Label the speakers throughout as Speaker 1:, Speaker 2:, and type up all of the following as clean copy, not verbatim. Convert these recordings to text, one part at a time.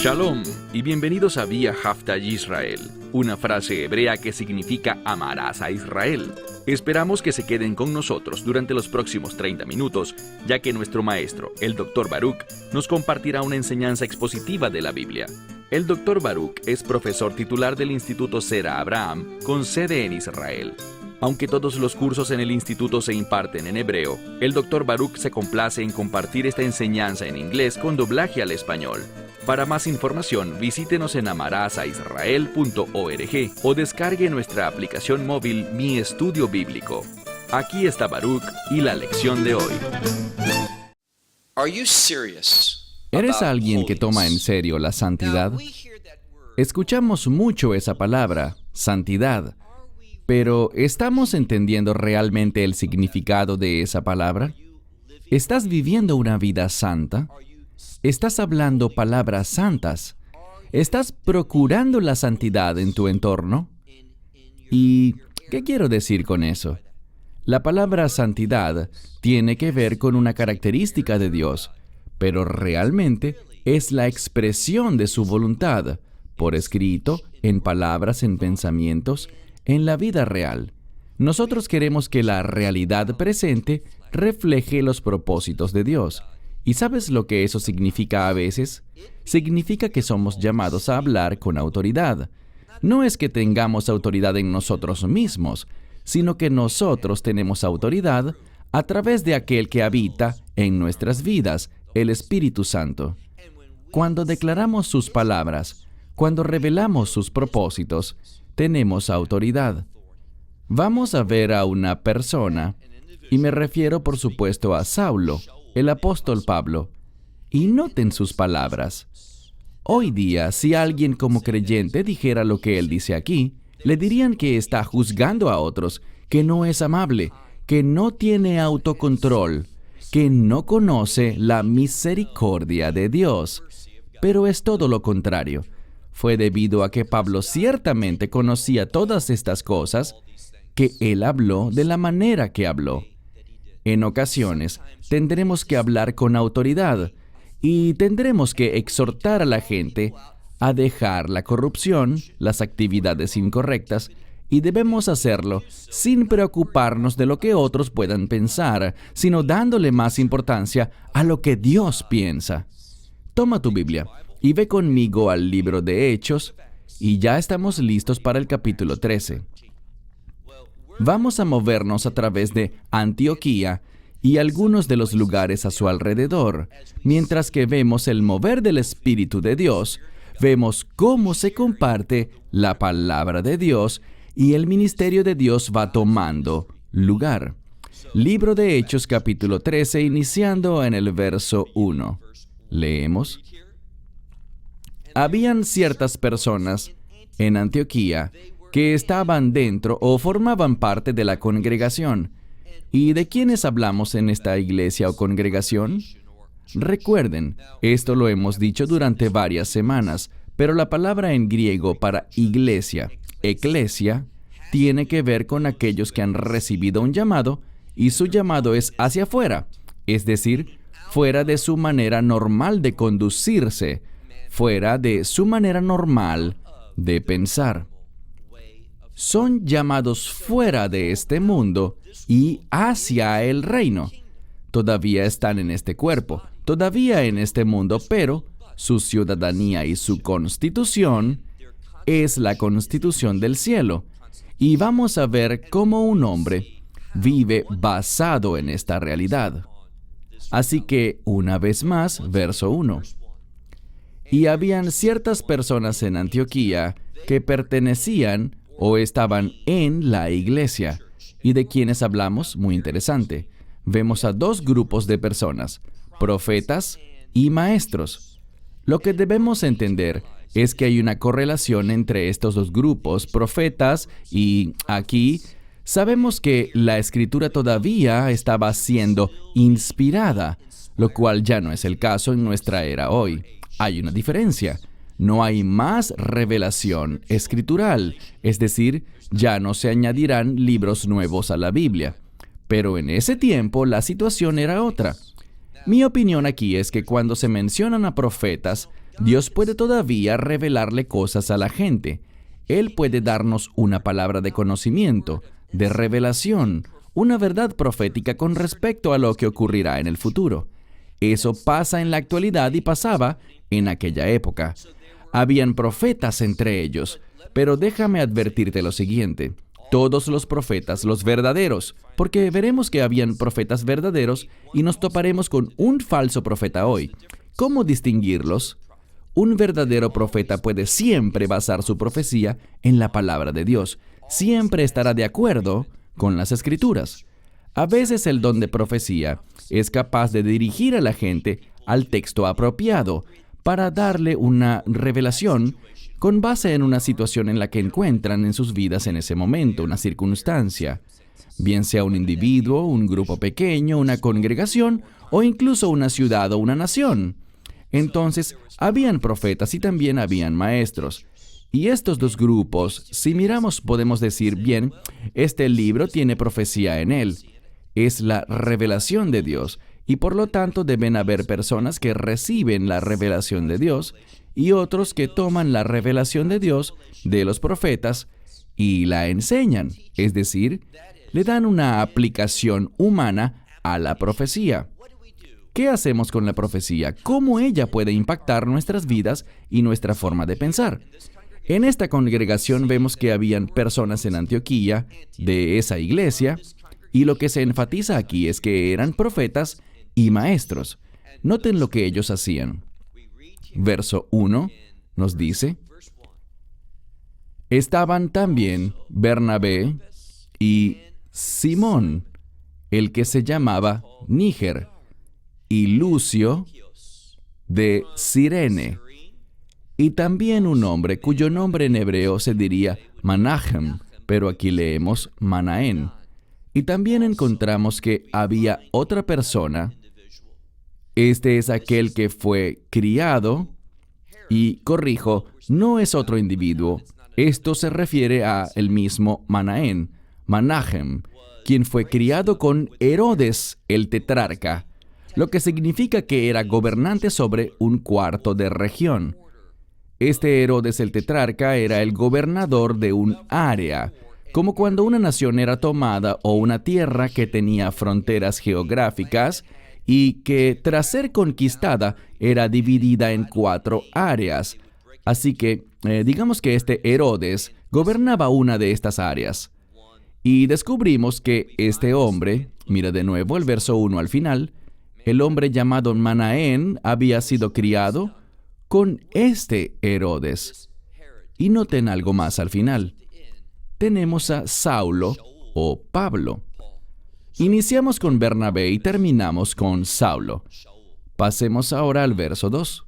Speaker 1: Shalom y bienvenidos a Vía Hafta Yisrael, una frase hebrea que significa amarás a Israel. Esperamos que se queden con nosotros durante los próximos 30 minutos, ya que nuestro maestro, el Dr. Baruch, nos compartirá una enseñanza expositiva de la Biblia. El Dr. Baruch es profesor titular del Instituto Zera Abraham, con sede en Israel. Aunque todos los cursos en el instituto se imparten en hebreo, el Dr. Baruch se complace en compartir esta enseñanza en inglés con doblaje al español. Para más información, visítenos en amarazaisrael.org o descargue nuestra aplicación móvil Mi Estudio Bíblico. Aquí está Baruch y la lección de hoy.
Speaker 2: ¿Eres alguien que toma en serio la santidad? Escuchamos mucho esa palabra, santidad, pero ¿estamos entendiendo realmente el significado de esa palabra? ¿Estás viviendo una vida santa? ¿Estás hablando palabras santas? ¿Estás procurando la santidad en tu entorno? ¿Y qué quiero decir con eso? La palabra santidad tiene que ver con una característica de Dios, pero realmente es la expresión de su voluntad, por escrito, en palabras, en pensamientos, en la vida real. Nosotros queremos que la realidad presente refleje los propósitos de Dios. ¿Y sabes lo que eso significa a veces? Significa que somos llamados a hablar con autoridad. No es que tengamos autoridad en nosotros mismos, sino que nosotros tenemos autoridad a través de aquel que habita en nuestras vidas, el Espíritu Santo. Cuando declaramos sus palabras, cuando revelamos sus propósitos, tenemos autoridad. Vamos a ver a una persona, y me refiero por supuesto a Saulo, el apóstol Pablo, y noten sus palabras. Hoy día, si alguien como creyente dijera lo que él dice aquí, le dirían que está juzgando a otros, que no es amable, que no tiene autocontrol, que no conoce la misericordia de Dios. Pero es todo lo contrario. Fue debido a que Pablo ciertamente conocía todas estas cosas que él habló de la manera que habló. En ocasiones, tendremos que hablar con autoridad y tendremos que exhortar a la gente a dejar la corrupción, las actividades incorrectas, y debemos hacerlo sin preocuparnos de lo que otros puedan pensar, sino dándole más importancia a lo que Dios piensa. Toma tu Biblia y ve conmigo al libro de Hechos, y ya estamos listos para el capítulo 13. Vamos a movernos a través de Antioquía y algunos de los lugares a su alrededor. Mientras que vemos el mover del Espíritu de Dios, vemos cómo se comparte la palabra de Dios y el ministerio de Dios va tomando lugar. Libro de Hechos, capítulo 13, iniciando en el verso 1. Leemos. Habían ciertas personas en Antioquía que estaban dentro o formaban parte de la congregación. ¿Y de quiénes hablamos en esta iglesia o congregación? Recuerden, esto lo hemos dicho durante varias semanas, pero la palabra en griego para iglesia, eclesia, tiene que ver con aquellos que han recibido un llamado y su llamado es hacia afuera, es decir, fuera de su manera normal de conducirse, fuera de su manera normal de pensar. Son llamados fuera de este mundo y hacia el reino. Todavía están en este cuerpo, todavía en este mundo, pero su ciudadanía y su constitución es la constitución del cielo. Y vamos a ver cómo un hombre vive basado en esta realidad. Así que, una vez más, verso 1. Y habían ciertas personas en Antioquía que pertenecían o estaban en la iglesia. ¿Y de quiénes hablamos? Muy interesante. Vemos a dos grupos de personas, profetas y maestros. Lo que debemos entender es que hay una correlación entre estos dos grupos, profetas, y aquí sabemos que la escritura todavía estaba siendo inspirada, lo cual ya no es el caso en nuestra era hoy. Hay una diferencia. No hay más revelación escritural, es decir, ya no se añadirán libros nuevos a la Biblia. Pero en ese tiempo la situación era otra. Mi opinión aquí es que cuando se mencionan a profetas, Dios puede todavía revelarle cosas a la gente. Él puede darnos una palabra de conocimiento, de revelación, una verdad profética con respecto a lo que ocurrirá en el futuro. Eso pasa en la actualidad y pasaba en aquella época. Habían profetas entre ellos, pero déjame advertirte lo siguiente. Todos los profetas, los verdaderos, porque veremos que habían profetas verdaderos y nos toparemos con un falso profeta hoy. ¿Cómo distinguirlos? Un verdadero profeta puede siempre basar su profecía en la palabra de Dios. Siempre estará de acuerdo con las Escrituras. A veces el don de profecía es capaz de dirigir a la gente al texto apropiado para darle una revelación con base en una situación en la que encuentran en sus vidas en ese momento, una circunstancia, bien sea un individuo, un grupo pequeño, una congregación o incluso una ciudad o una nación. Entonces, habían profetas y también habían maestros. Y estos dos grupos, si miramos, podemos decir, bien, este libro tiene profecía en él. Es la revelación de Dios, y por lo tanto deben haber personas que reciben la revelación de Dios y otros que toman la revelación de Dios de los profetas y la enseñan, es decir, le dan una aplicación humana a la profecía. ¿Qué hacemos con la profecía? ¿Cómo ella puede impactar nuestras vidas y nuestra forma de pensar? En esta congregación vemos que habían personas en Antioquía, de esa iglesia, y lo que se enfatiza aquí es que eran profetas y maestros. Noten lo que ellos hacían. Verso 1 nos dice, estaban también Bernabé y Simón, el que se llamaba Níger, y Lucio de Cirene, y también un hombre cuyo nombre en hebreo se diría Manahem, pero aquí leemos Manaén. Y también encontramos que había otra persona. Este es aquel que fue criado, y corrijo, no es otro individuo. Esto se refiere a el mismo Manahem, quien fue criado con Herodes el tetrarca, lo que significa que era gobernante sobre un cuarto de región. Este Herodes el tetrarca era el gobernador de un área, como cuando una nación era tomada o una tierra que tenía fronteras geográficas y que tras ser conquistada era dividida en 4 áreas. Así que, digamos que este Herodes gobernaba una de estas áreas. Y descubrimos que este hombre, mira de nuevo el verso 1 al final, el hombre llamado Manaén había sido criado con este Herodes. Y noten algo más al final. Tenemos a Saulo o Pablo. Iniciamos con Bernabé y terminamos con Saulo. Pasemos ahora al verso 2.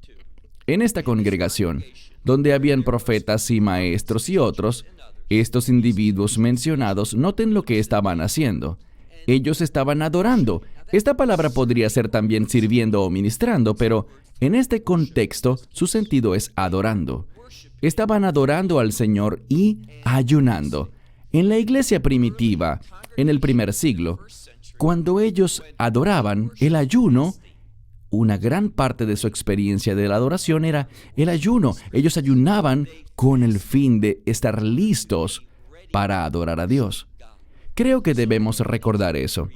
Speaker 2: En esta congregación, donde habían profetas y maestros y otros, estos individuos mencionados, noten lo que estaban haciendo. Ellos estaban adorando. Esta palabra podría ser también sirviendo o ministrando, pero en este contexto su sentido es adorando. Estaban adorando al Señor y ayunando. En la iglesia primitiva, en el primer siglo, cuando ellos adoraban, el ayuno, una gran parte de su experiencia de la adoración era el ayuno. Ellos ayunaban con el fin de estar listos para adorar a Dios. Creo que debemos recordar eso.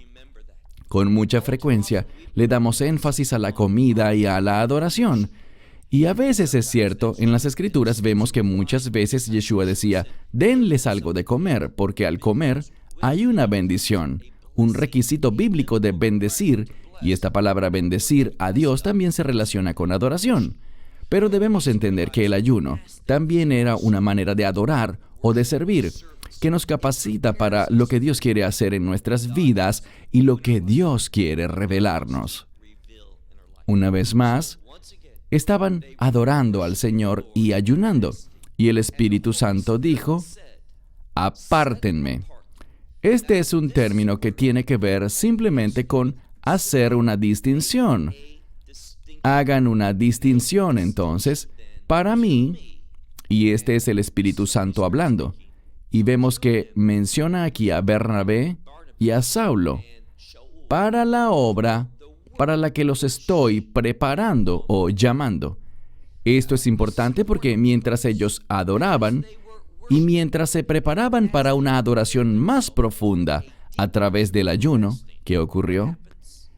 Speaker 2: Con mucha frecuencia le damos énfasis a la comida y a la adoración. Y a veces es cierto, en las Escrituras vemos que muchas veces Yeshua decía, denles algo de comer, porque al comer hay una bendición, un requisito bíblico de bendecir, y esta palabra bendecir a Dios también se relaciona con adoración. Pero debemos entender que el ayuno también era una manera de adorar o de servir, que nos capacita para lo que Dios quiere hacer en nuestras vidas y lo que Dios quiere revelarnos. Una vez más, estaban adorando al Señor y ayunando, y el Espíritu Santo dijo, apártenme. Este es un término que tiene que ver simplemente con hacer una distinción. Hagan una distinción, entonces, para mí, y este es el Espíritu Santo hablando. Y vemos que menciona aquí a Bernabé y a Saulo para la obra para la que los estoy preparando o llamando. Esto es importante porque mientras ellos adoraban y mientras se preparaban para una adoración más profunda a través del ayuno, ¿qué ocurrió?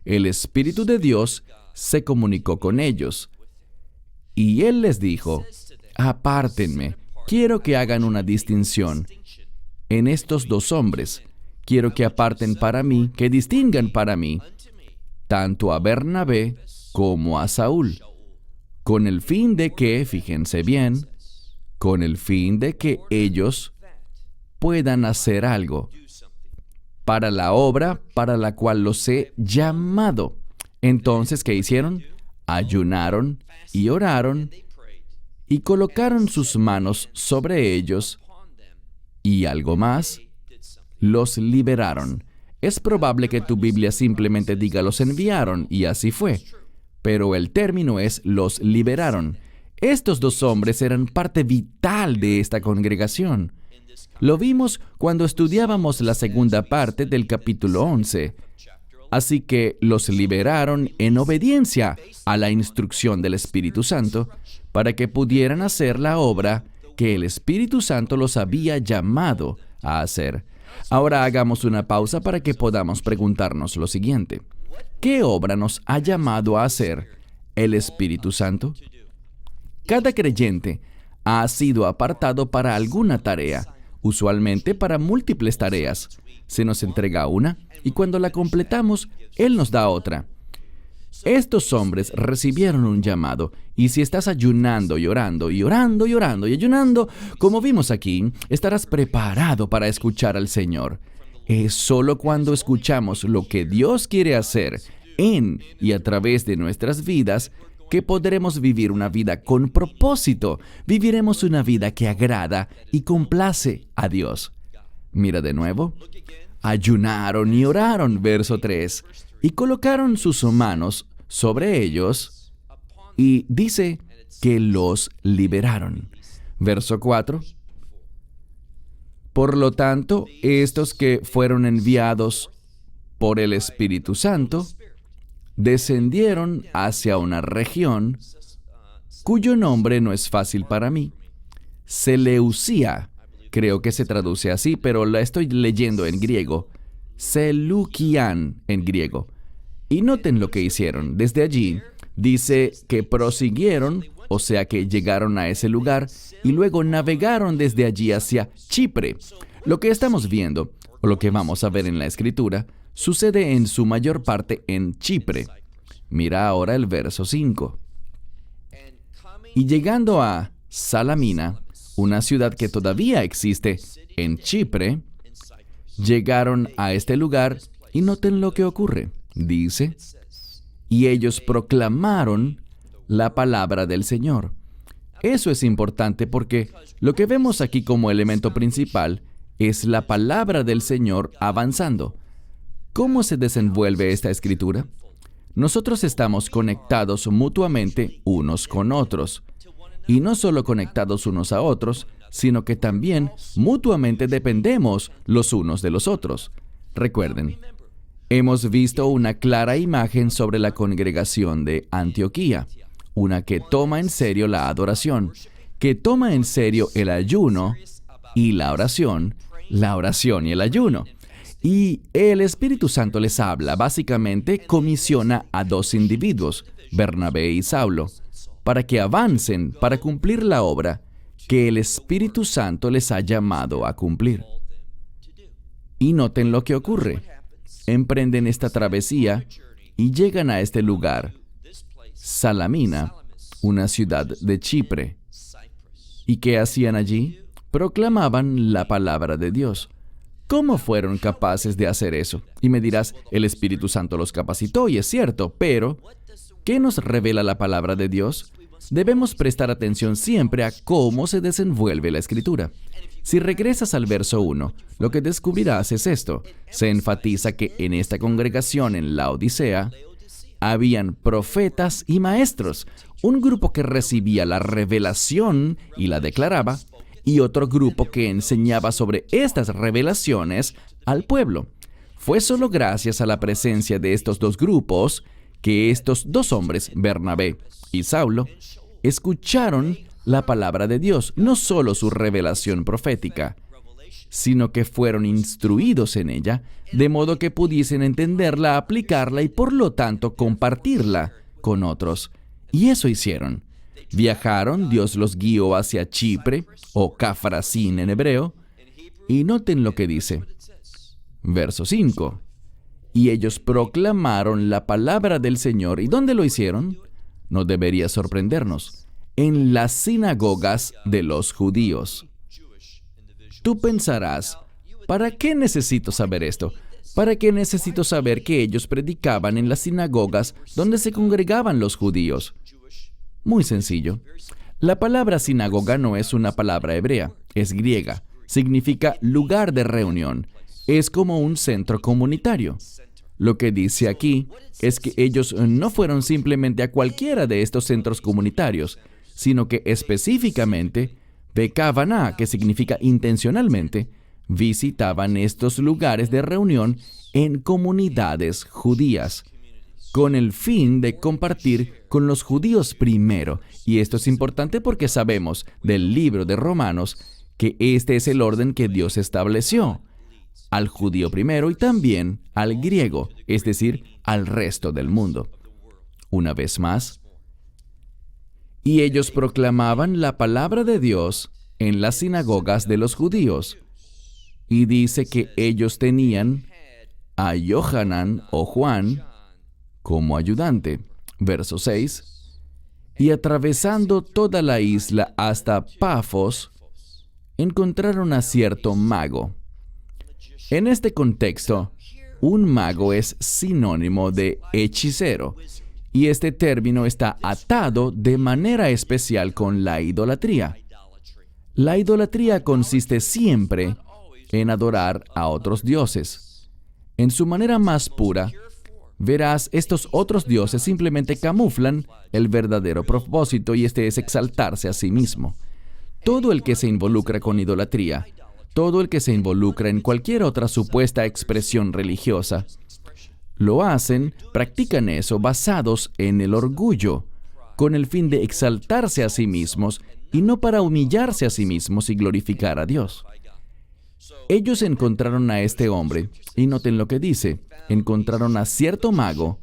Speaker 2: El Espíritu de Dios se comunicó con ellos y Él les dijo: apártenme, quiero que hagan una distinción en estos dos hombres. Quiero que aparten para mí, que distingan para mí, tanto a Bernabé como a Saúl, con el fin de que, fíjense bien, con el fin de que ellos puedan hacer algo para la obra para la cual los he llamado. Entonces, ¿qué hicieron? Ayunaron y oraron y colocaron sus manos sobre ellos y algo más, los liberaron. Es probable que tu Biblia simplemente diga los enviaron y así fue, pero el término es los liberaron. Estos dos hombres eran parte vital de esta congregación. Lo vimos cuando estudiábamos la segunda parte del capítulo 11. Así que los liberaron en obediencia a la instrucción del Espíritu Santo para que pudieran hacer la obra que el Espíritu Santo los había llamado a hacer. Ahora hagamos una pausa para que podamos preguntarnos lo siguiente: ¿qué obra nos ha llamado a hacer el Espíritu Santo? Cada creyente ha sido apartado para alguna tarea, usualmente para múltiples tareas. Se nos entrega una y cuando la completamos, Él nos da otra. Estos hombres recibieron un llamado, y si estás ayunando y orando y orando y orando y ayunando, como vimos aquí, estarás preparado para escuchar al Señor. Es solo cuando escuchamos lo que Dios quiere hacer en y a través de nuestras vidas que podremos vivir una vida con propósito. Viviremos una vida que agrada y complace a Dios. Mira de nuevo. Ayunaron y oraron, verso 3, y colocaron sus manos sobre ellos, y dice que los liberaron. Verso 4. Por lo tanto, estos que fueron enviados por el Espíritu Santo descendieron hacia una región cuyo nombre no es fácil para mí. Seleucia. Creo que se traduce así, pero la estoy leyendo en griego. Seleukian en griego. Y noten lo que hicieron. Desde allí, dice que prosiguieron, o sea que llegaron a ese lugar, y luego navegaron desde allí hacia Chipre. Lo que estamos viendo, o lo que vamos a ver en la Escritura, sucede en su mayor parte en Chipre. Mira ahora el verso 5. Y llegando a Salamina, una ciudad que todavía existe en Chipre, llegaron a este lugar y noten lo que ocurre. Dice, y ellos proclamaron la palabra del Señor. Eso es importante porque lo que vemos aquí como elemento principal es la palabra del Señor avanzando. ¿Cómo se desenvuelve esta escritura? Nosotros estamos conectados mutuamente unos con otros. Y no solo conectados unos a otros, sino que también mutuamente dependemos los unos de los otros. Recuerden, hemos visto una clara imagen sobre la congregación de Antioquía, una que toma en serio la adoración, que toma en serio el ayuno y la oración y el ayuno. Y el Espíritu Santo les habla, básicamente comisiona a dos individuos, Bernabé y Saulo, para que avancen para cumplir la obra que el Espíritu Santo les ha llamado a cumplir. Y noten lo que ocurre. Emprenden esta travesía y llegan a este lugar, Salamina, una ciudad de Chipre. ¿Y qué hacían allí? Proclamaban la palabra de Dios. ¿Cómo fueron capaces de hacer eso? Y me dirás, el Espíritu Santo los capacitó, y es cierto, pero ¿qué nos revela la palabra de Dios? Debemos prestar atención siempre a cómo se desenvuelve la Escritura. Si regresas al verso 1, lo que descubrirás es esto. Se enfatiza que en esta congregación en Laodicea habían profetas y maestros, un grupo que recibía la revelación y la declaraba, y otro grupo que enseñaba sobre estas revelaciones al pueblo. Fue solo gracias a la presencia de estos dos grupos que estos dos hombres, Bernabé y Saulo, escucharon la palabra de Dios, no solo su revelación profética, sino que fueron instruidos en ella, de modo que pudiesen entenderla, aplicarla y por lo tanto compartirla con otros. Y eso hicieron. Viajaron, Dios los guió hacia Chipre, o Cafrasín en hebreo, y noten lo que dice. Verso 5. Y ellos proclamaron la palabra del Señor. ¿Y dónde lo hicieron? No debería sorprendernos. En las sinagogas de los judíos. Tú pensarás, ¿para qué necesito saber esto? ¿Para qué necesito saber que ellos predicaban en las sinagogas donde se congregaban los judíos? Muy sencillo. La palabra sinagoga no es una palabra hebrea, es griega. Significa lugar de reunión. Es como un centro comunitario. Lo que dice aquí es que ellos no fueron simplemente a cualquiera de estos centros comunitarios, sino que específicamente Bekavaná, que significa intencionalmente, visitaban estos lugares de reunión en comunidades judías, con el fin de compartir con los judíos primero. Y esto es importante porque sabemos del libro de Romanos que este es el orden que Dios estableció. Al judío primero y también al griego, es decir, al resto del mundo. Una vez más, y ellos proclamaban la palabra de Dios en las sinagogas de los judíos. Y dice que ellos tenían a Johanan o Juan como ayudante. Verso 6. Y atravesando toda la isla hasta Pafos, encontraron a cierto mago. En este contexto, un mago es sinónimo de hechicero. Y este término está atado de manera especial con la idolatría. La idolatría consiste siempre en adorar a otros dioses. En su manera más pura, verás, estos otros dioses simplemente camuflan el verdadero propósito y este es exaltarse a sí mismo. Todo el que se involucra con idolatría, todo el que se involucra en cualquier otra supuesta expresión religiosa, lo hacen, practican eso basados en el orgullo, con el fin de exaltarse a sí mismos y no para humillarse a sí mismos y glorificar a Dios. Ellos encontraron a este hombre, y noten lo que dice, encontraron a cierto mago,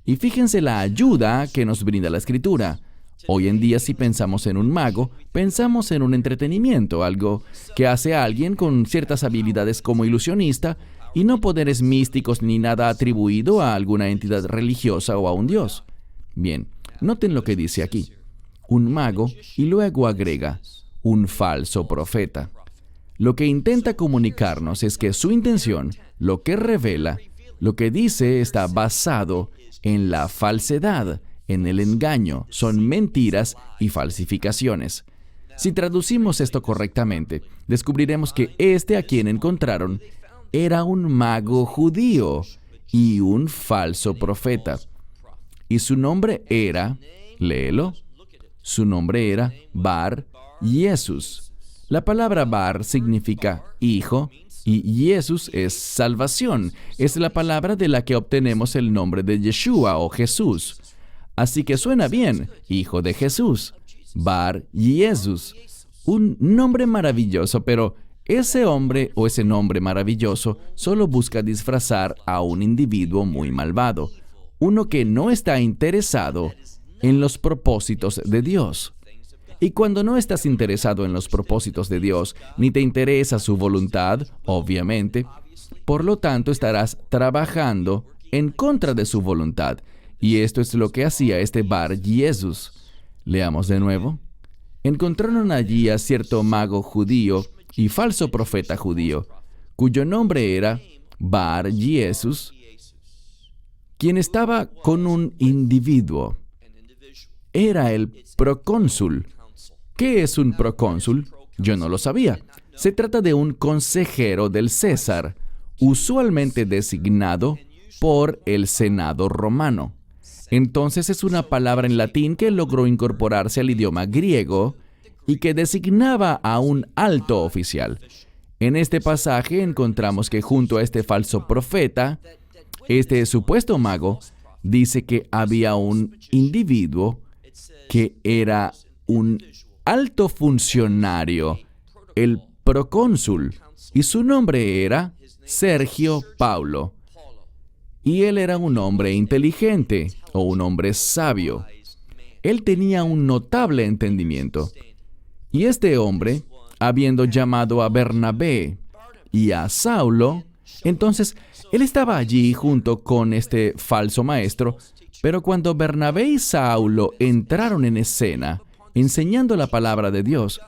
Speaker 2: y fíjense la ayuda que nos brinda la Escritura. Hoy en día, si pensamos en un mago, pensamos en un entretenimiento, algo que hace a alguien con ciertas habilidades como ilusionista, y no poderes místicos ni nada atribuido a alguna entidad religiosa o a un dios. Bien, noten lo que dice aquí. Un mago, y luego agrega, un falso profeta. Lo que intenta comunicarnos es que su intención, lo que revela, lo que dice está basado en la falsedad, en el engaño, son mentiras y falsificaciones. Si traducimos esto correctamente, descubriremos que este a quien encontraron era un mago judío y un falso profeta. Y su nombre era, léelo, su nombre era Bar Jesús. La palabra Bar significa hijo y Jesús es salvación. Es la palabra de la que obtenemos el nombre de Yeshua o Jesús. Así que suena bien, hijo de Jesús. Bar Jesús. Un nombre maravilloso, pero ese hombre o ese nombre maravilloso solo busca disfrazar a un individuo muy malvado, uno que no está interesado en los propósitos de Dios. Y cuando no estás interesado en los propósitos de Dios, ni te interesa su voluntad, obviamente, por lo tanto estarás trabajando en contra de su voluntad. Y esto es lo que hacía este Bar Jesús. Leamos de nuevo. Encontraron allí a cierto mago judío y falso profeta judío, cuyo nombre era Bar Jesús, quien estaba con un individuo. Era el procónsul. ¿Qué es un procónsul? Yo no lo sabía. Se trata de un consejero del César, usualmente designado por el Senado romano. Entonces es una palabra en latín que logró incorporarse al idioma griego y que designaba a un alto oficial. En este pasaje encontramos que junto a este falso profeta, este supuesto mago, dice que había un individuo que era un alto funcionario, el procónsul, y su nombre era Sergio Paulo. Y él era un hombre inteligente o un hombre sabio. Él tenía un notable entendimiento. Y este hombre, habiendo llamado a Bernabé y a Saulo, entonces él estaba allí junto con este falso maestro, pero cuando Bernabé y Saulo entraron en escena, enseñando la palabra de Dios,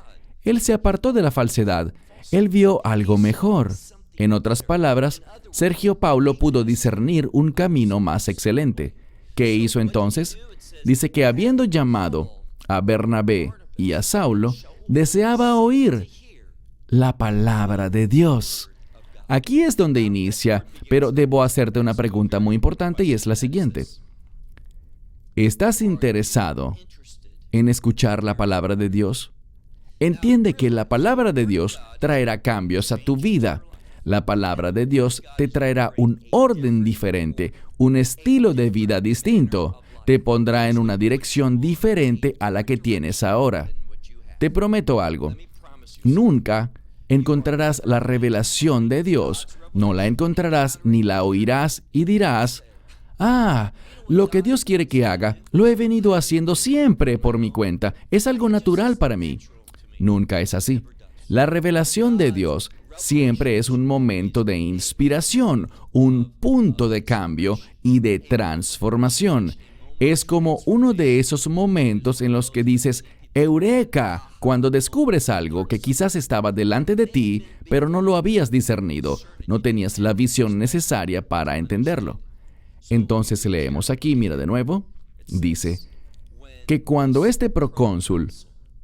Speaker 2: él se apartó de la falsedad. Él vio algo mejor. En otras palabras, Sergio Paulo pudo discernir un camino más excelente. ¿Qué hizo entonces? Dice que habiendo llamado a Bernabé y a Saulo, deseaba oír la palabra de Dios. Aquí es donde inicia, pero debo hacerte una pregunta muy importante y es la siguiente. ¿Estás interesado en escuchar la palabra de Dios? Entiende que la palabra de Dios traerá cambios a tu vida. La palabra de Dios te traerá un orden diferente, un estilo de vida distinto. Te pondrá en una dirección diferente a la que tienes ahora. Te prometo algo. Nunca encontrarás la revelación de Dios. No la encontrarás ni la oirás y dirás, lo que Dios quiere que haga, lo he venido haciendo siempre por mi cuenta. Es algo natural para mí. Nunca es así. La revelación de Dios siempre es un momento de inspiración, un punto de cambio y de transformación. Es como uno de esos momentos en los que dices, ¡Eureka!, cuando descubres algo que quizás estaba delante de ti, pero no lo habías discernido, no tenías la visión necesaria para entenderlo. Entonces leemos aquí, mira de nuevo, dice que cuando este procónsul,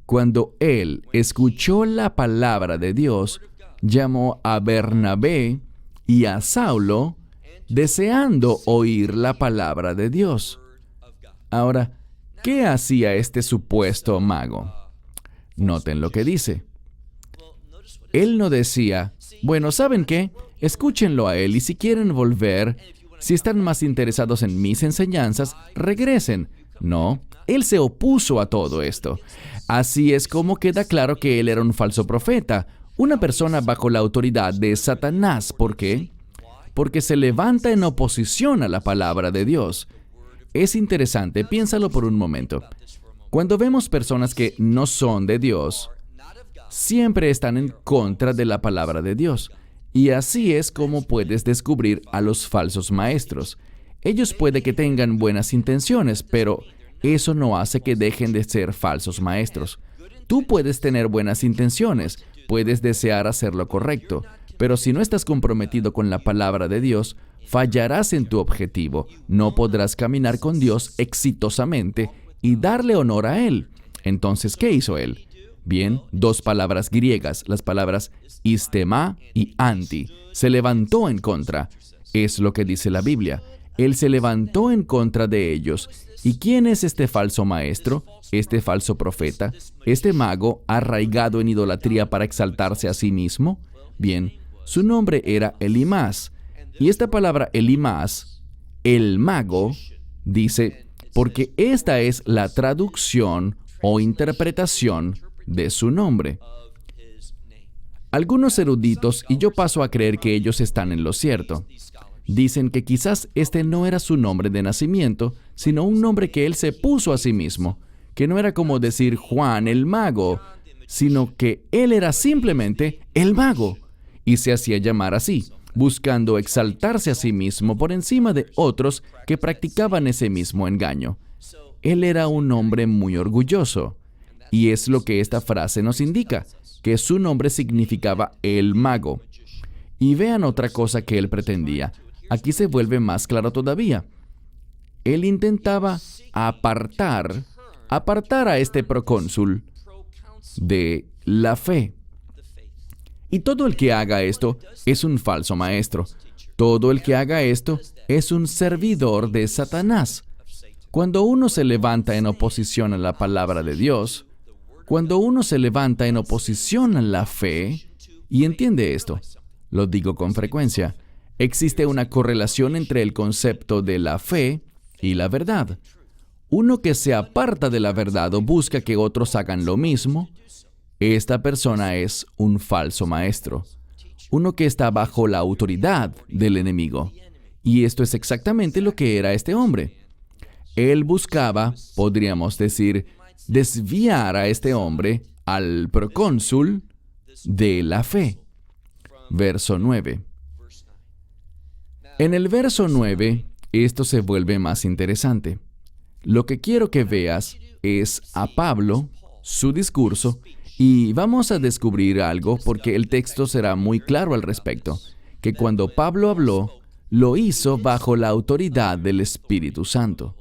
Speaker 2: cuando él escuchó la palabra de Dios, llamó a Bernabé y a Saulo, deseando oír la palabra de Dios. Ahora, ¿qué hacía este supuesto mago? Noten lo que dice. Él no decía, bueno, ¿saben qué? Escúchenlo a él y si quieren volver, si están más interesados en mis enseñanzas, regresen. No, él se opuso a todo esto. Así es como queda claro que él era un falso profeta, una persona bajo la autoridad de Satanás. ¿Por qué? Porque se levanta en oposición a la palabra de Dios. Es interesante, piénsalo por un momento. Cuando vemos personas que no son de Dios, siempre están en contra de la palabra de Dios. Y así es como puedes descubrir a los falsos maestros. Ellos puede que tengan buenas intenciones, pero eso no hace que dejen de ser falsos maestros. Tú puedes tener buenas intenciones, puedes desear hacer lo correcto, pero si no estás comprometido con la palabra de Dios, fallarás en tu objetivo. No podrás caminar con Dios exitosamente y darle honor a Él. Entonces, ¿qué hizo Él? Bien, dos palabras griegas, las palabras istema y anti. Se levantó en contra. Es lo que dice la Biblia. Él se levantó en contra de ellos. ¿Y quién es este falso maestro? Este falso profeta, este mago arraigado en idolatría para exaltarse a sí mismo. Bien, su nombre era Elimás. Y esta palabra Elimás, el mago, dice, porque esta es la traducción o interpretación de su nombre. Algunos eruditos, y yo paso a creer que ellos están en lo cierto, dicen que quizás este no era su nombre de nacimiento, sino un nombre que él se puso a sí mismo, que no era como decir Juan el mago, sino que él era simplemente el mago, y se hacía llamar así, buscando exaltarse a sí mismo por encima de otros que practicaban ese mismo engaño. Él era un hombre muy orgulloso, y es lo que esta frase nos indica, que su nombre significaba el mago. Y vean otra cosa que él pretendía. Aquí se vuelve más claro todavía. Él intentaba apartar a este procónsul de la fe. Y todo el que haga esto es un falso maestro. Todo el que haga esto es un servidor de Satanás. Cuando uno se levanta en oposición a la palabra de Dios, cuando uno se levanta en oposición a la fe, y entiende esto, lo digo con frecuencia, existe una correlación entre el concepto de la fe y la verdad. Uno que se aparta de la verdad o busca que otros hagan lo mismo, esta persona es un falso maestro. Uno que está bajo la autoridad del enemigo. Y esto es exactamente lo que era este hombre. Él buscaba, podríamos decir, desviar a este hombre, al procónsul, de la fe. Verso 9. En el verso 9, esto se vuelve más interesante. Lo que quiero que veas es a Pablo, su discurso, y vamos a descubrir algo porque el texto será muy claro al respecto, que cuando Pablo habló, lo hizo bajo la autoridad del Espíritu Santo.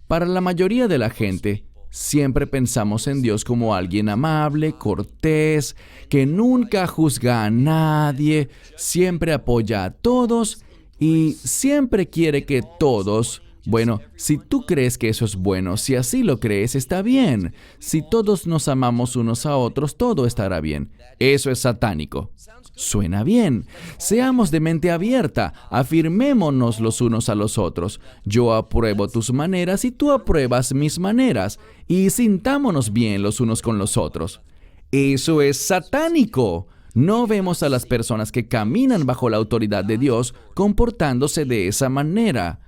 Speaker 2: Para la mayoría de la gente, siempre pensamos en Dios como alguien amable, cortés, que nunca juzga a nadie, siempre apoya a todos y siempre quiere que todos... Bueno, si tú crees que eso es bueno, si así lo crees, está bien. Si todos nos amamos unos a otros, todo estará bien. Eso es satánico. Suena bien. Seamos de mente abierta. Afirmémonos los unos a los otros. Yo apruebo tus maneras y tú apruebas mis maneras. Y sintámonos bien los unos con los otros. Eso es satánico. No vemos a las personas que caminan bajo la autoridad de Dios comportándose de esa manera.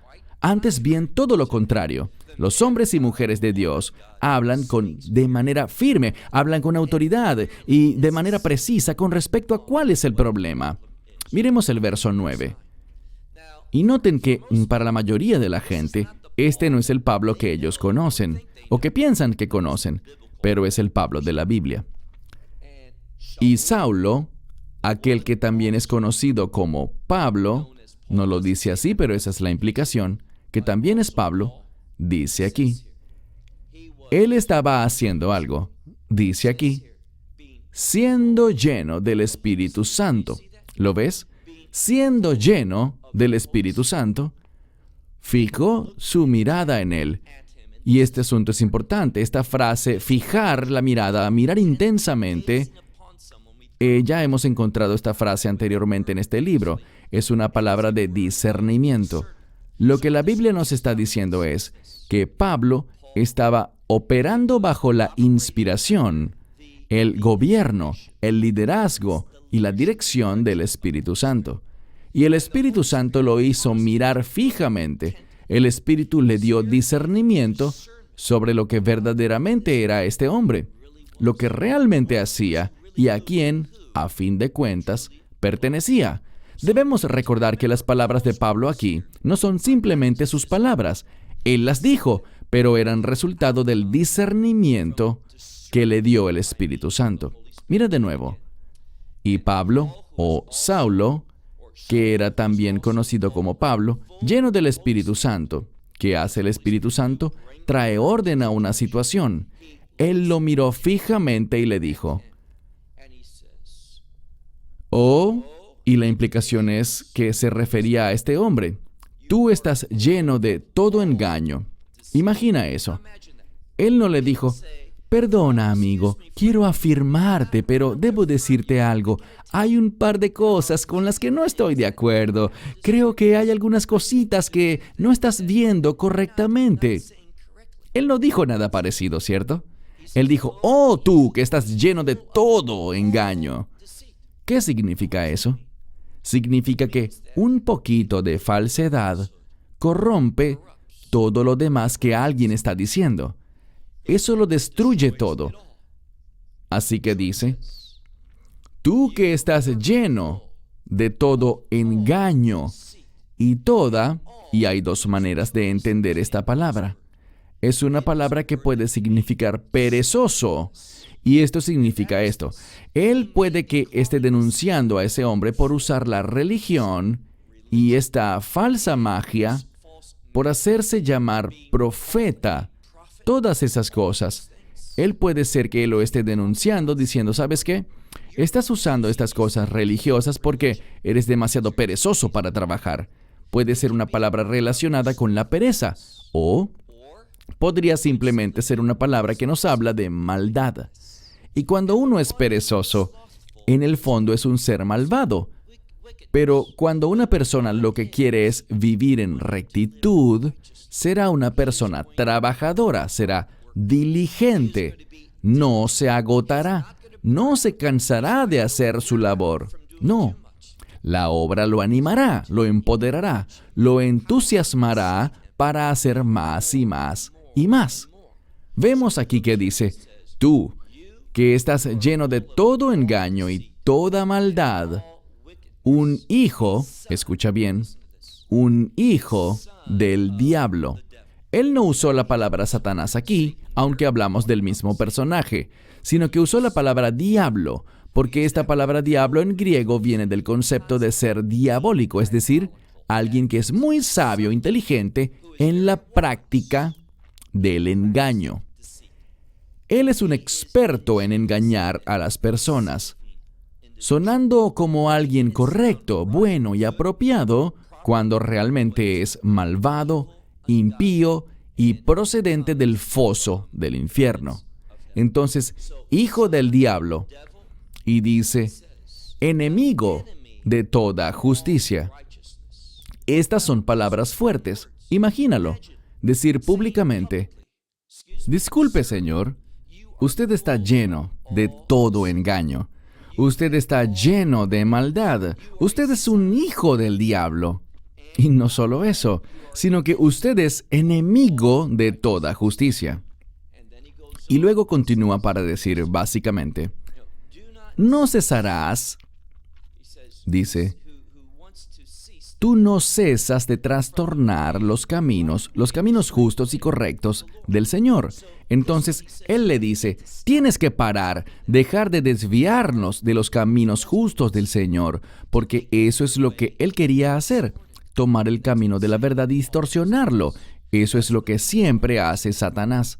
Speaker 2: Antes bien, todo lo contrario. Los hombres y mujeres de Dios hablan de manera firme, hablan con autoridad y de manera precisa con respecto a cuál es el problema. Miremos el verso 9. Y noten que para la mayoría de la gente, este no es el Pablo que ellos conocen, o que piensan que conocen, pero es el Pablo de la Biblia. Y Saulo, aquel que también es conocido como Pablo, no lo dice así, pero esa es la implicación, que también es Pablo, dice aquí. Él estaba haciendo algo, dice aquí, siendo lleno del Espíritu Santo. ¿Lo ves? Siendo lleno del Espíritu Santo, fijó su mirada en él. Y este asunto es importante. Esta frase, fijar la mirada, mirar intensamente, ya hemos encontrado esta frase anteriormente en este libro. Es una palabra de discernimiento. Lo que la Biblia nos está diciendo es que Pablo estaba operando bajo la inspiración, el gobierno, el liderazgo y la dirección del Espíritu Santo. Y el Espíritu Santo lo hizo mirar fijamente. El Espíritu le dio discernimiento sobre lo que verdaderamente era este hombre, lo que realmente hacía y a quién, a fin de cuentas, pertenecía. Debemos recordar que las palabras de Pablo aquí no son simplemente sus palabras. Él las dijo, pero eran resultado del discernimiento que le dio el Espíritu Santo. Mira de nuevo. Y Pablo, o Saulo, que era también conocido como Pablo, lleno del Espíritu Santo. ¿Qué hace el Espíritu Santo? Trae orden a una situación. Él lo miró fijamente y le dijo, y la implicación es que se refería a este hombre. Tú estás lleno de todo engaño. Imagina eso. Él no le dijo, perdona, amigo, quiero afirmarte, pero debo decirte algo. Hay un par de cosas con las que no estoy de acuerdo. Creo que hay algunas cositas que no estás viendo correctamente. Él no dijo nada parecido, ¿cierto? Él dijo, oh, tú que estás lleno de todo engaño. ¿Qué significa eso? Significa que un poquito de falsedad corrompe todo lo demás que alguien está diciendo. Eso lo destruye todo. Así que dice, tú que estás lleno de todo engaño y hay dos maneras de entender esta palabra. Es una palabra que puede significar perezoso. Y esto significa esto. Él puede que esté denunciando a ese hombre por usar la religión y esta falsa magia por hacerse llamar profeta. Todas esas cosas. Él puede ser que lo esté denunciando diciendo, ¿sabes qué? Estás usando estas cosas religiosas porque eres demasiado perezoso para trabajar. Puede ser una palabra relacionada con la pereza. O podría simplemente ser una palabra que nos habla de maldad. Y cuando uno es perezoso, en el fondo es un ser malvado. Pero cuando una persona lo que quiere es vivir en rectitud, será una persona trabajadora, será diligente, no se agotará, no se cansará de hacer su labor. No, la obra lo animará, lo empoderará, lo entusiasmará para hacer más y más y más. Vemos aquí que dice, tú, que estás lleno de todo engaño y toda maldad, un hijo, escucha bien, un hijo del diablo. Él no usó la palabra Satanás aquí, aunque hablamos del mismo personaje, sino que usó la palabra diablo, porque esta palabra diablo en griego viene del concepto de ser diabólico, es decir, alguien que es muy sabio, inteligente en la práctica del engaño. Él es un experto en engañar a las personas, sonando como alguien correcto, bueno y apropiado, cuando realmente es malvado, impío y procedente del foso del infierno. Entonces, hijo del diablo, y dice, enemigo de toda justicia. Estas son palabras fuertes. Imagínalo, decir públicamente, disculpe, señor, usted está lleno de todo engaño. Usted está lleno de maldad. Usted es un hijo del diablo. Y no solo eso, sino que usted es enemigo de toda justicia. Y luego continúa para decir básicamente, no cesarás, dice, tú no cesas de trastornar los caminos justos y correctos del Señor. Entonces, Él le dice, tienes que parar, dejar de desviarnos de los caminos justos del Señor, porque eso es lo que Él quería hacer, tomar el camino de la verdad y distorsionarlo. Eso es lo que siempre hace Satanás.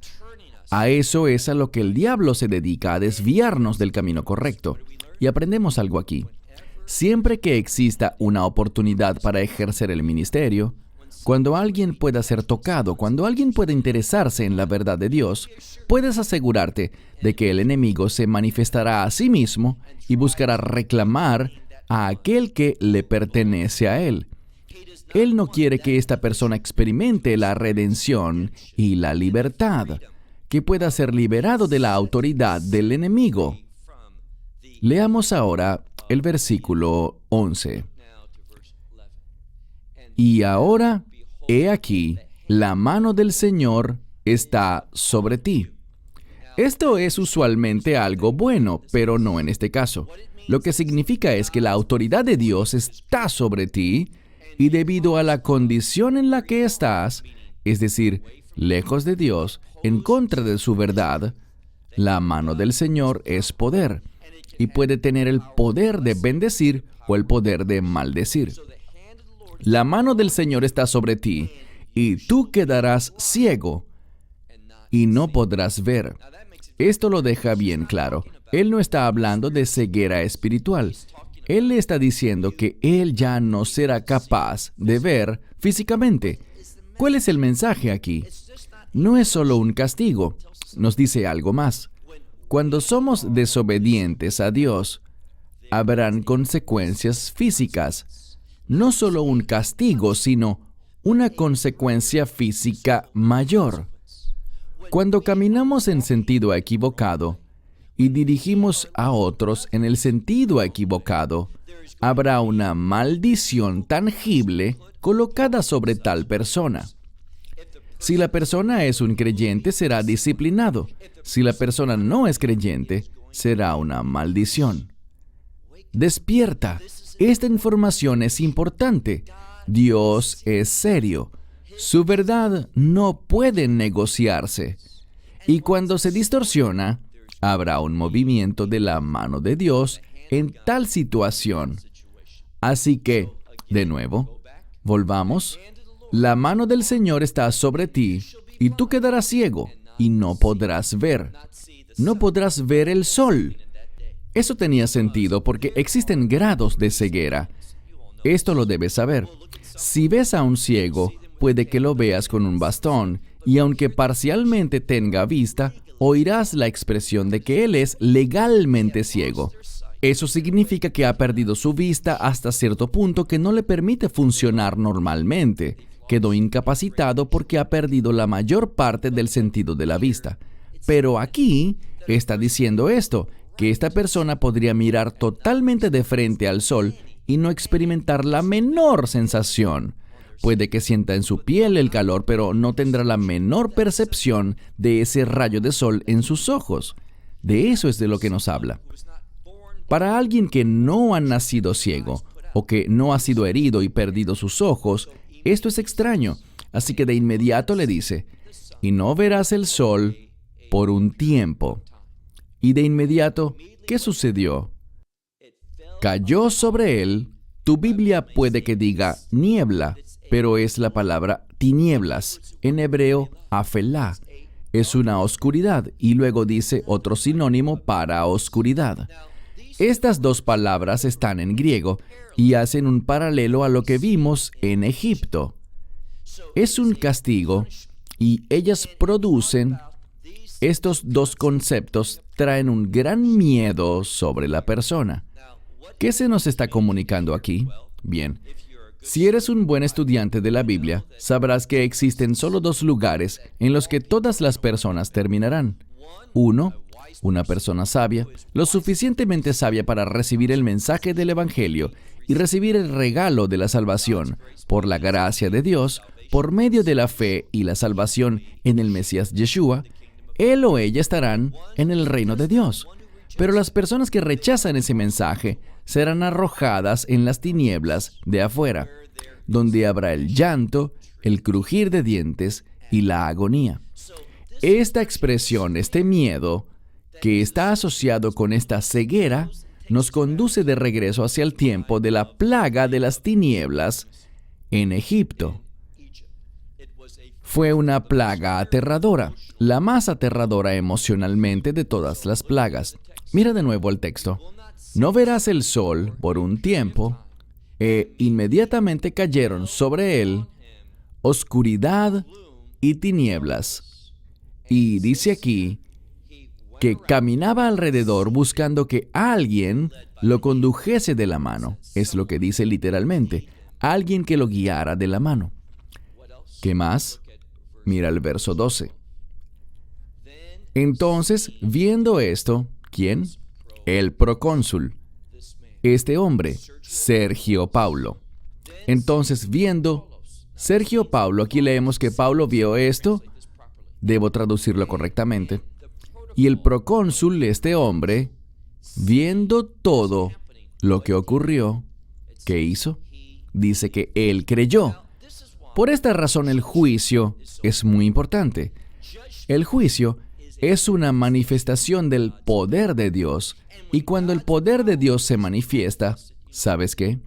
Speaker 2: A eso es a lo que el diablo se dedica, a desviarnos del camino correcto. Y aprendemos algo aquí. Siempre que exista una oportunidad para ejercer el ministerio, cuando alguien pueda ser tocado, cuando alguien pueda interesarse en la verdad de Dios, puedes asegurarte de que el enemigo se manifestará a sí mismo y buscará reclamar a aquel que le pertenece a él. Él no quiere que esta persona experimente la redención y la libertad, que pueda ser liberado de la autoridad del enemigo. Leamos ahora el versículo 11. Y ahora, he aquí, la mano del Señor está sobre ti. Esto es usualmente algo bueno, pero no en este caso. Lo que significa es que la autoridad de Dios está sobre ti, y debido a la condición en la que estás, es decir, lejos de Dios, en contra de su verdad, la mano del Señor es poder, y puede tener el poder de bendecir o el poder de maldecir. La mano del Señor está sobre ti, y tú quedarás ciego, y no podrás ver. Esto lo deja bien claro. Él no está hablando de ceguera espiritual. Él le está diciendo que él ya no será capaz de ver físicamente. ¿Cuál es el mensaje aquí? No es solo un castigo. Nos dice algo más. Cuando somos desobedientes a Dios, habrán consecuencias físicas. No solo un castigo, sino una consecuencia física mayor. Cuando caminamos en sentido equivocado y dirigimos a otros en el sentido equivocado, habrá una maldición tangible colocada sobre tal persona. Si la persona es un creyente, será disciplinado. Si la persona no es creyente, será una maldición. Despierta. Esta información es importante. Dios es serio. Su verdad no puede negociarse. Y cuando se distorsiona, habrá un movimiento de la mano de Dios en tal situación. Así que, de nuevo, volvamos. La mano del Señor está sobre ti, y tú quedarás ciego, y no podrás ver. No podrás ver el sol. Eso tenía sentido porque existen grados de ceguera. Esto lo debes saber. Si ves a un ciego, puede que lo veas con un bastón, y aunque parcialmente tenga vista, oirás la expresión de que él es legalmente ciego. Eso significa que ha perdido su vista hasta cierto punto que no le permite funcionar normalmente. Quedó incapacitado porque ha perdido la mayor parte del sentido de la vista. Pero aquí está diciendo esto, que esta persona podría mirar totalmente de frente al sol y no experimentar la menor sensación. Puede que sienta en su piel el calor, pero no tendrá la menor percepción de ese rayo de sol en sus ojos. De eso es de lo que nos habla. Para alguien que no ha nacido ciego o que no ha sido herido y perdido sus ojos, esto es extraño. Así que de inmediato le dice, y no verás el sol por un tiempo. Y de inmediato, ¿qué sucedió? Cayó sobre él. Tu Biblia puede que diga niebla, pero es la palabra tinieblas, en hebreo afelá. Es una oscuridad, y luego dice otro sinónimo para oscuridad. Estas dos palabras están en griego y hacen un paralelo a lo que vimos en Egipto. Es un castigo y ellas producen, estos dos conceptos traen un gran miedo sobre la persona. ¿Qué se nos está comunicando aquí? Bien, si eres un buen estudiante de la Biblia, sabrás que existen solo dos lugares en los que todas las personas terminarán. Uno, una persona sabia, lo suficientemente sabia para recibir el mensaje del Evangelio y recibir el regalo de la salvación por la gracia de Dios, por medio de la fe y la salvación en el Mesías Yeshua, él o ella estarán en el reino de Dios. Pero las personas que rechazan ese mensaje serán arrojadas en las tinieblas de afuera, donde habrá el llanto, el crujir de dientes y la agonía. Esta expresión, este miedo, que está asociado con esta ceguera, nos conduce de regreso hacia el tiempo de la plaga de las tinieblas en Egipto. Fue una plaga aterradora, la más aterradora emocionalmente de todas las plagas. Mira de nuevo el texto. No verás el sol por un tiempo, e inmediatamente cayeron sobre él oscuridad y tinieblas. Y dice aquí que caminaba alrededor buscando que alguien lo condujese de la mano. Es lo que dice literalmente, alguien que lo guiara de la mano. ¿Qué más? Mira el verso 12. Entonces, viendo esto, ¿quién? El procónsul. Este hombre, Sergio Paulo. Entonces, viendo Sergio Paulo, aquí leemos que Paulo vio esto. Debo traducirlo correctamente. Y el procónsul, este hombre, viendo todo lo que ocurrió, ¿qué hizo? Dice que él creyó. Por esta razón el juicio es muy importante. El juicio es una manifestación del poder de Dios. Y cuando el poder de Dios se manifiesta, ¿sabes qué?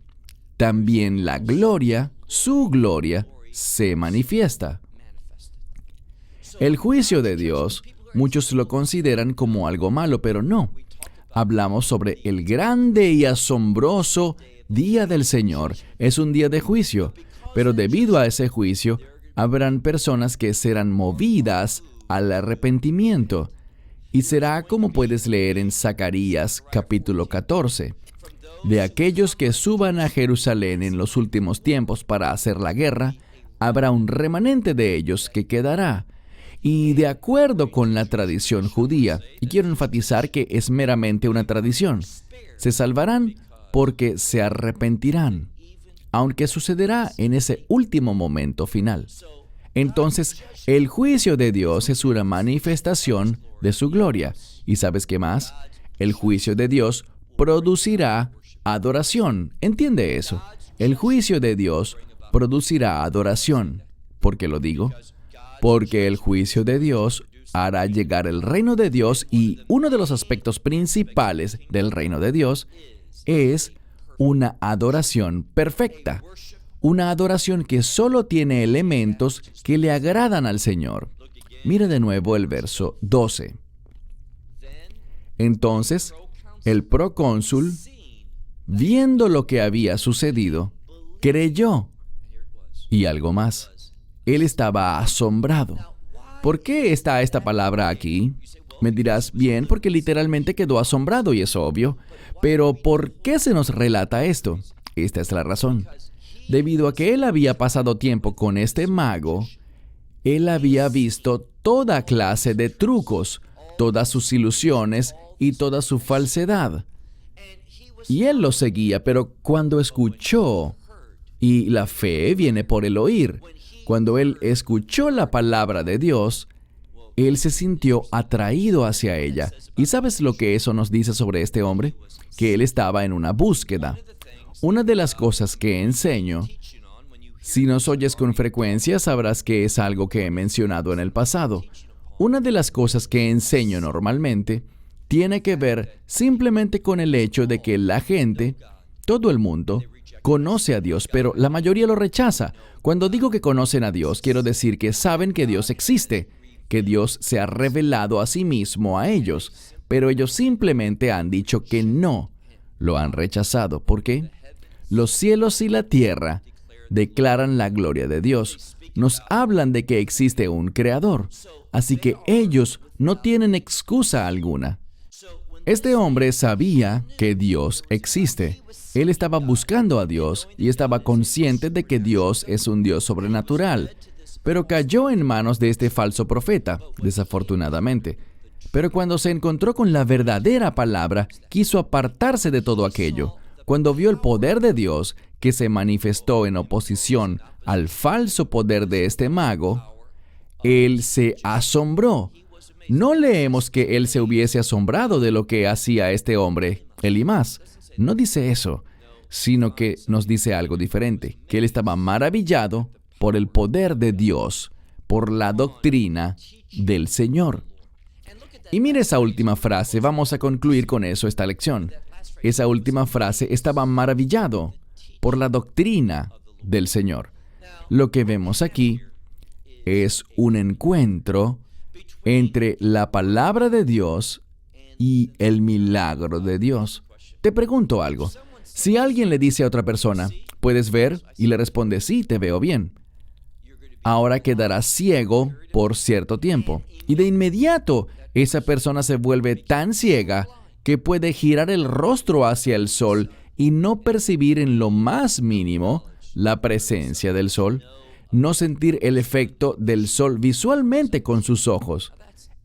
Speaker 2: También la gloria, su gloria, se manifiesta. El juicio de Dios, muchos lo consideran como algo malo, pero no. Hablamos sobre el grande y asombroso día del Señor. Es un día de juicio, pero debido a ese juicio, habrán personas que serán movidas al arrepentimiento. Y será como puedes leer en Zacarías capítulo 14. De aquellos que suban a Jerusalén en los últimos tiempos para hacer la guerra, habrá un remanente de ellos que quedará. Y de acuerdo con la tradición judía, y quiero enfatizar que es meramente una tradición, se salvarán porque se arrepentirán, aunque sucederá en ese último momento final. Entonces, el juicio de Dios es una manifestación de su gloria. ¿Y sabes qué más? El juicio de Dios producirá adoración. ¿Entiende eso? El juicio de Dios producirá adoración. ¿Por qué lo digo? Porque el juicio de Dios hará llegar el reino de Dios, y uno de los aspectos principales del reino de Dios es una adoración perfecta. Una adoración que solo tiene elementos que le agradan al Señor. Mira de nuevo el verso 12. Entonces, el procónsul, viendo lo que había sucedido, creyó. Y algo más. Él estaba asombrado. ¿Por qué está esta palabra aquí? Me dirás, bien, porque literalmente quedó asombrado y es obvio. Pero ¿por qué se nos relata esto? Esta es la razón. Debido a que él había pasado tiempo con este mago, él había visto toda clase de trucos, todas sus ilusiones y toda su falsedad. Y él lo seguía, pero cuando escuchó, y la fe viene por el oír, cuando él escuchó la palabra de Dios, él se sintió atraído hacia ella. ¿Y sabes lo que eso nos dice sobre este hombre? Que él estaba en una búsqueda. Una de las cosas que enseño, si nos oyes con frecuencia, sabrás que es algo que he mencionado en el pasado. Una de las cosas que enseño normalmente tiene que ver simplemente con el hecho de que la gente, todo el mundo, conoce a Dios, pero la mayoría lo rechaza. Cuando digo que conocen a Dios, quiero decir que saben que Dios existe, que Dios se ha revelado a sí mismo a ellos, pero ellos simplemente han dicho que no, lo han rechazado. ¿Por qué? Los cielos y la tierra declaran la gloria de Dios, nos hablan de que existe un creador, así que ellos no tienen excusa alguna. Este hombre sabía que Dios existe. Él estaba buscando a Dios y estaba consciente de que Dios es un Dios sobrenatural, pero cayó en manos de este falso profeta, desafortunadamente. Pero cuando se encontró con la verdadera palabra, quiso apartarse de todo aquello. Cuando vio el poder de Dios, que se manifestó en oposición al falso poder de este mago, él se asombró. No leemos que él se hubiese asombrado de lo que hacía este hombre, Elimás. No dice eso, sino que nos dice algo diferente, que él estaba maravillado por el poder de Dios, por la doctrina del Señor. Y mire esa última frase, vamos a concluir con eso esta lección. Esa última frase, estaba maravillado por la doctrina del Señor. Lo que vemos aquí es un encuentro entre la palabra de Dios y el milagro de Dios. Te pregunto algo. Si alguien le dice a otra persona, ¿puedes ver? Y le responde, sí, te veo bien. Ahora quedarás ciego por cierto tiempo. Y de inmediato, esa persona se vuelve tan ciega que puede girar el rostro hacia el sol y no percibir en lo más mínimo la presencia del sol, no sentir el efecto del sol visualmente con sus ojos.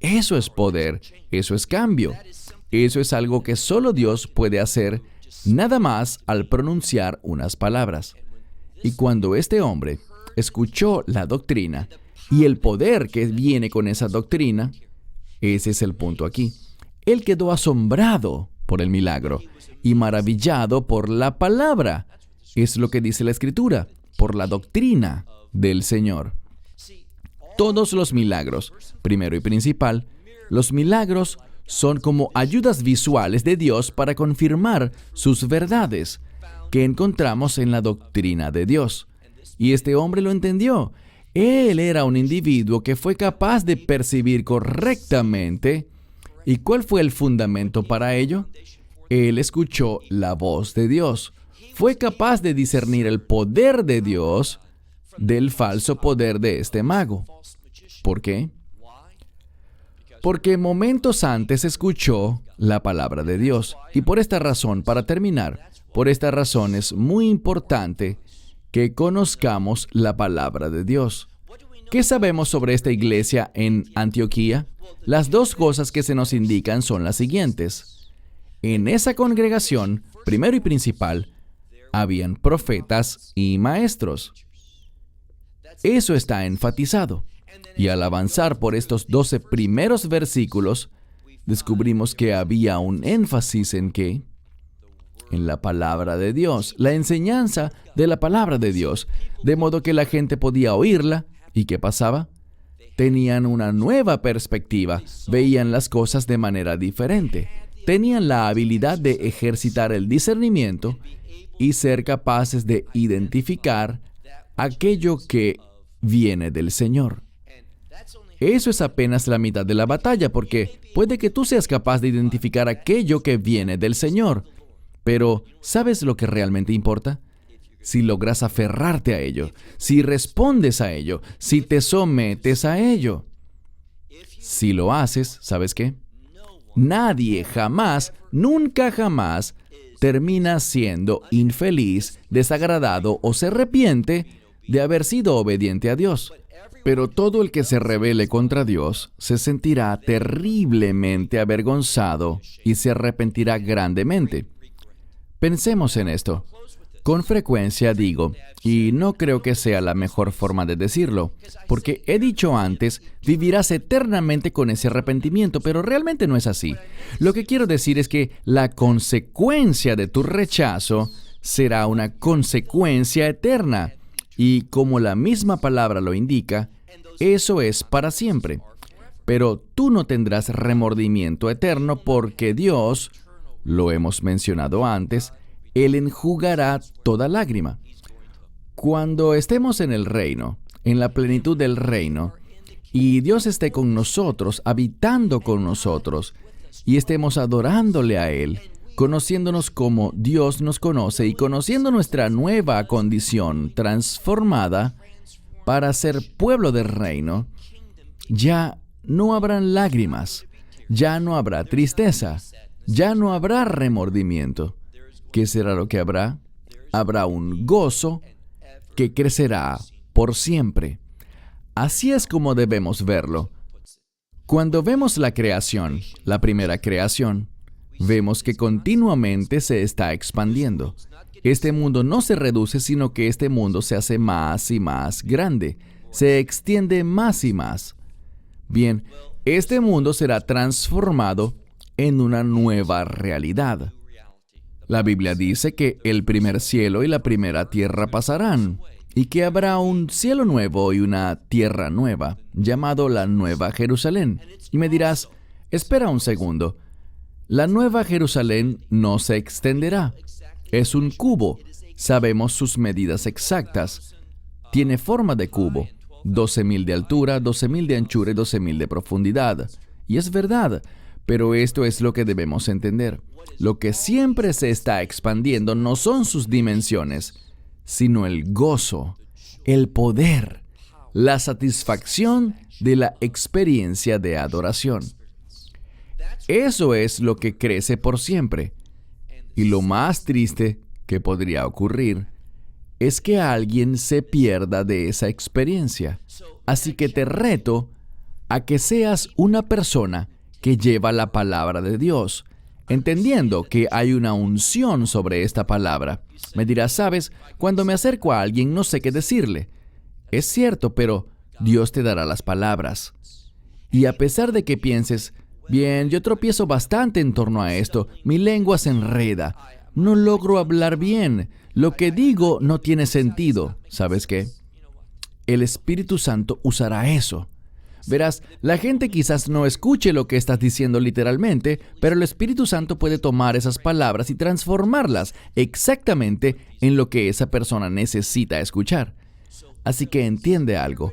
Speaker 2: Eso es poder, eso es cambio. Eso es algo que solo Dios puede hacer, nada más al pronunciar unas palabras. Y cuando este hombre escuchó la doctrina y el poder que viene con esa doctrina, ese es el punto aquí. Él quedó asombrado por el milagro y maravillado por la palabra. Es lo que dice la Escritura, por la doctrina del Señor. Todos los milagros, primero y principal, los milagros son como ayudas visuales de Dios para confirmar sus verdades que encontramos en la doctrina de Dios. Y este hombre lo entendió. Él era un individuo que fue capaz de percibir correctamente. ¿Y cuál fue el fundamento para ello? Él escuchó la voz de Dios. Fue capaz de discernir el poder de Dios del falso poder de este mago. ¿Por qué? Porque momentos antes escuchó la palabra de Dios. Y por esta razón, para terminar, por esta razón es muy importante que conozcamos la palabra de Dios. ¿Qué sabemos sobre esta iglesia en Antioquía? Las dos cosas que se nos indican son las siguientes. En esa congregación, primero y principal, habían profetas y maestros. Eso está enfatizado. Y al avanzar por estos 12 primeros versículos, descubrimos que había un énfasis en ¿qué? En la palabra de Dios, la enseñanza de la palabra de Dios, de modo que la gente podía oírla. ¿Y qué pasaba? Tenían una nueva perspectiva, veían las cosas de manera diferente, tenían la habilidad de ejercitar el discernimiento y ser capaces de identificar aquello que viene del Señor. Eso es apenas la mitad de la batalla, porque puede que tú seas capaz de identificar aquello que viene del Señor, pero ¿sabes lo que realmente importa? Si logras aferrarte a ello, si respondes a ello, si te sometes a ello. Si lo haces, ¿sabes qué? Nadie jamás, nunca jamás, termina siendo infeliz, desagradado o se arrepiente de haber sido obediente a Dios. Pero todo el que se rebele contra Dios se sentirá terriblemente avergonzado y se arrepentirá grandemente. Pensemos en esto. Con frecuencia digo, y no creo que sea la mejor forma de decirlo, porque he dicho antes, vivirás eternamente con ese arrepentimiento, pero realmente no es así. Lo que quiero decir es que la consecuencia de tu rechazo será una consecuencia eterna, y como la misma palabra lo indica, eso es para siempre. Pero tú no tendrás remordimiento eterno porque Dios, lo hemos mencionado antes, Él enjugará toda lágrima. Cuando estemos en el reino, en la plenitud del reino, y Dios esté con nosotros, habitando con nosotros, y estemos adorándole a Él, conociéndonos como Dios nos conoce y conociendo nuestra nueva condición transformada para ser pueblo del reino, ya no habrán lágrimas, ya no habrá tristeza, ya no habrá remordimiento. ¿Qué será lo que habrá? Habrá un gozo que crecerá por siempre. Así es como debemos verlo. Cuando vemos la creación, la primera creación, vemos que continuamente se está expandiendo. Este mundo no se reduce, sino que este mundo se hace más y más grande, se extiende más y más. Bien, este mundo será transformado en una nueva realidad. La Biblia dice que el primer cielo y la primera tierra pasarán, y que habrá un cielo nuevo y una tierra nueva, llamado la Nueva Jerusalén. Y me dirás, espera un segundo, la Nueva Jerusalén no se extenderá. Es un cubo, sabemos sus medidas exactas. Tiene forma de cubo, 12,000 de altura, 12,000 de anchura y 12,000 de profundidad. Y es verdad, pero esto es lo que debemos entender. Lo que siempre se está expandiendo no son sus dimensiones, sino el gozo, el poder, la satisfacción de la experiencia de adoración. Eso es lo que crece por siempre. Y lo más triste que podría ocurrir es que alguien se pierda de esa experiencia. Así que te reto a que seas una persona que lleva la palabra de Dios, entendiendo que hay una unción sobre esta palabra. Me dirás, ¿sabes? Cuando me acerco a alguien no sé qué decirle. Es cierto, pero Dios te dará las palabras. Y a pesar de que pienses, bien, yo tropiezo bastante en torno a esto, mi lengua se enreda, no logro hablar bien, lo que digo no tiene sentido, ¿sabes qué? El Espíritu Santo usará eso. Verás, la gente quizás no escuche lo que estás diciendo literalmente, pero el Espíritu Santo puede tomar esas palabras y transformarlas exactamente en lo que esa persona necesita escuchar. Así que entiende algo.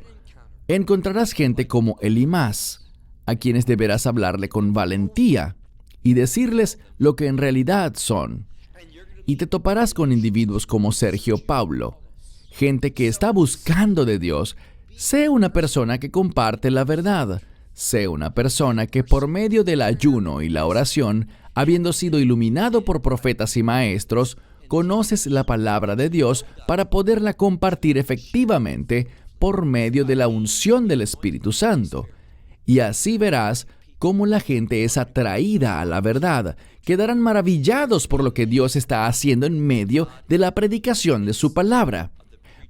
Speaker 2: Encontrarás gente como Elimas, a quienes deberás hablarle con valentía y decirles lo que en realidad son. Y te toparás con individuos como Sergio Paulo, gente que está buscando de Dios. Sé una persona que comparte la verdad. Sé una persona que por medio del ayuno y la oración, habiendo sido iluminado por profetas y maestros, conoces la palabra de Dios para poderla compartir efectivamente por medio de la unción del Espíritu Santo. Y así verás cómo la gente es atraída a la verdad. Quedarán maravillados por lo que Dios está haciendo en medio de la predicación de su palabra.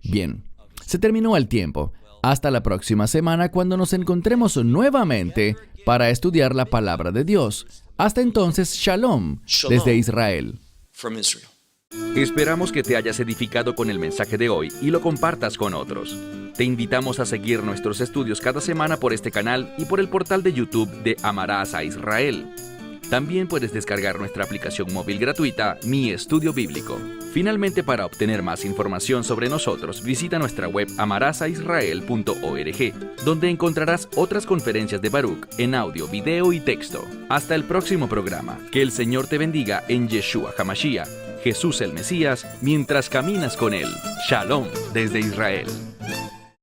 Speaker 2: Bien, se terminó el tiempo. Hasta la próxima semana cuando nos encontremos nuevamente para estudiar la palabra de Dios. Hasta entonces, Shalom, desde Israel.
Speaker 1: Esperamos que te hayas edificado con el mensaje de hoy y lo compartas con otros. Te invitamos a seguir nuestros estudios cada semana por este canal y por el portal de YouTube de Amarás a Israel. También puedes descargar nuestra aplicación móvil gratuita, Mi Estudio Bíblico. Finalmente, para obtener más información sobre nosotros, visita nuestra web amarasaisrael.org, donde encontrarás otras conferencias de Baruch en audio, video y texto. Hasta el próximo programa. Que el Señor te bendiga en Yeshua HaMashiach, Jesús el Mesías, mientras caminas con Él. Shalom desde Israel.